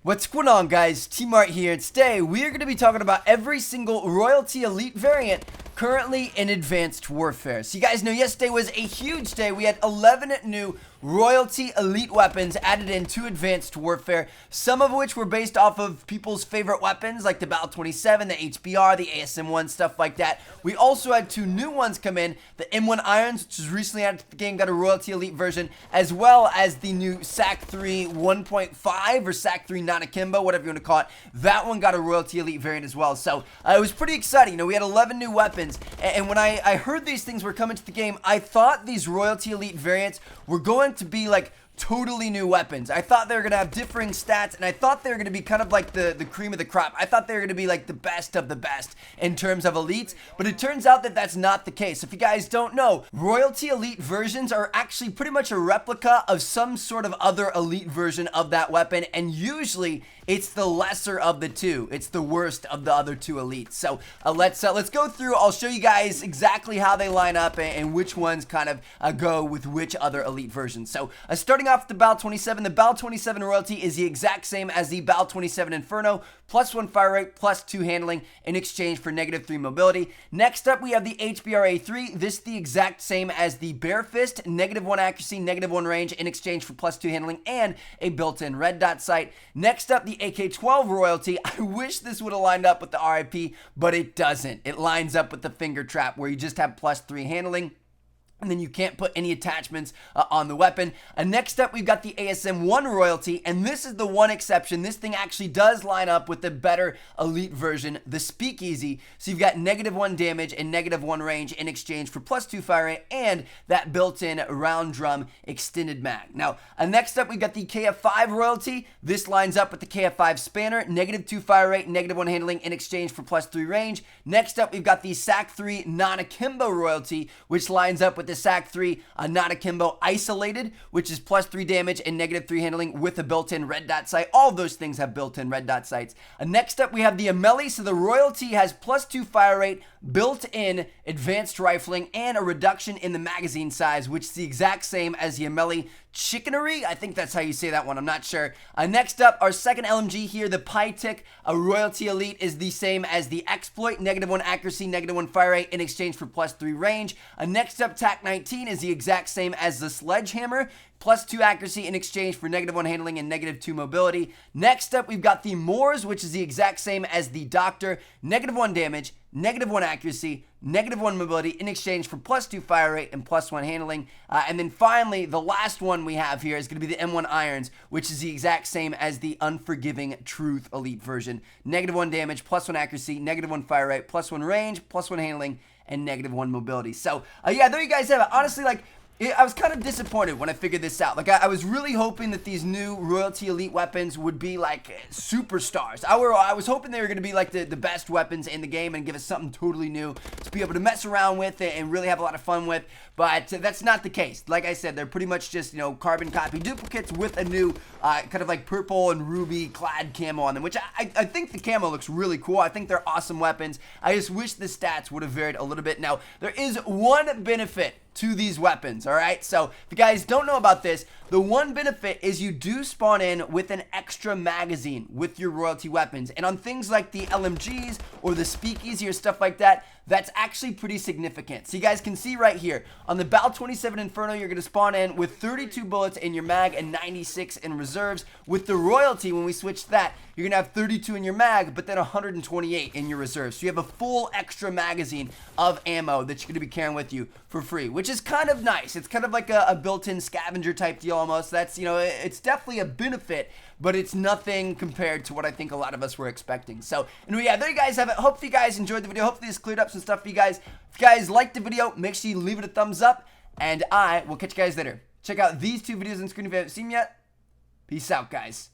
What's going on, guys? T-Mart here, and today we are going to be talking about every single Royalty Elite variant currently in Advanced Warfare. So you guys know yesterday was a huge day. We had 11 new Royalty Elite weapons added into Advanced Warfare, some of which were based off of people's favorite weapons like the Bal 27, the HBR, the ASM-1, stuff like that. We also had two new ones come in, the M1 Irons, which was recently added to the game, got a Royalty Elite version, as well as the new SAC-3 1.5 or SAC-3 not akimbo, whatever you want to call it. That one got a Royalty Elite variant as well. So it was pretty exciting. You know, we had 11 new weapons, and when I heard these things were coming to the game, I thought these Royalty Elite variants were going to be like totally new weapons. I thought they were going to have differing stats, and I thought they were going to be kind of like the cream of the crop. I thought they were going to be like the best of the best in terms of elites, but it turns out that that's not the case. If you guys don't know, Royalty Elite versions are actually pretty much a replica of some sort of other elite version of that weapon, and usually it's the lesser of the two. It's the worst of the other two elites. So let's go through. I'll show you guys exactly how they line up and which ones kind of go with which other elite versions. So starting off with the Bal 27, the Bal 27 Royalty is the exact same as the Bal 27 Inferno, +1 fire rate, +2 handling in exchange for -3 mobility. Next up, we have the HBR-A3. This is the exact same as the Bare Fist, -1 accuracy, -1 range in exchange for +2 handling and a built-in red dot sight. Next up, the AK-12 Royalty. I wish this would have lined up with the RIP, but it doesn't. It lines up with the finger trap where you just have +3 handling, and then you can't put any attachments on the weapon. Next up, we've got the ASM-1 Royalty, and this is the one exception. This thing actually does line up with the better elite version, the Speakeasy. So you've got -1 damage and -1 range in exchange for +2 fire rate and that built-in round drum extended mag. Now, next up, we've got the KF-5 Royalty. This lines up with the KF-5 Spanner, -2 fire rate, -1 handling in exchange for +3 range. Next up, we've got the SAC-3 non-akimbo Royalty, which lines up with the SAC-3 not akimbo isolated, which is +3 damage and -3 handling with a built-in red dot sight. All those things have built-in red dot sights. Next up, we have the Ameli. So the Royalty has +2 fire rate, built-in advanced rifling, and a reduction in the magazine size, which is the exact same as the Ameli Chicanery. I think that's how you say that one. I'm not sure. Next up, our second LMG here, the Pytaek Royalty Elite, is the same as the Exploit, -1 accuracy, -1 fire rate in exchange for +3 range. Next up, TAC-19 is the exact same as the Sledgehammer, +2 accuracy in exchange for -1 handling and -2 mobility. Next up, we've got the Moors, which is the exact same as the Doctor, -1 damage, -1 accuracy, -1 mobility in exchange for +2 fire rate and +1 handling. And then finally, the last one we have here is going to be the M1 Irons, which is the exact same as the Unforgiving Truth Elite version. -1 damage, +1 accuracy, -1 fire rate, +1 range, +1 handling, and -1 mobility. So, yeah, there you guys have it. Honestly, like, I was kind of disappointed when I figured this out. Like, I was really hoping that these new Royalty Elite weapons would be like superstars. I was hoping they were going to be like the best weapons in the game and give us something totally new to be able to mess around with and really have a lot of fun with. But that's not the case. Like I said, they're pretty much just, you know, carbon copy duplicates with a new kind of like purple and ruby clad camo on them, which I think the camo looks really cool. I think they're awesome weapons. I just wish the stats would have varied a little bit. Now, there is one benefit to these weapons, all right? So if you guys don't know about this, the one benefit is you do spawn in with an extra magazine with your Royalty weapons. And on things like the LMGs or the Speakeasy or stuff like that, that's actually pretty significant. So you guys can see right here, on the Bal 27 Inferno, you're going to spawn in with 32 bullets in your mag and 96 in reserves. With the Royalty, when we switch that, you're going to have 32 in your mag, but then 128 in your reserves. So you have a full extra magazine of ammo that you're going to be carrying with you for free, which is kind of nice. It's kind of like a built-in scavenger type deal almost. That's, you know, it's definitely a benefit, but it's nothing compared to what I think a lot of us were expecting. So, anyway, yeah, there you guys have it. Hopefully you guys enjoyed the video. Hopefully this cleared up some stuff for you guys. If you guys liked the video, make sure you leave it a thumbs up, and I will catch you guys later. Check out these two videos on screen if you haven't seen them yet. Peace out, guys.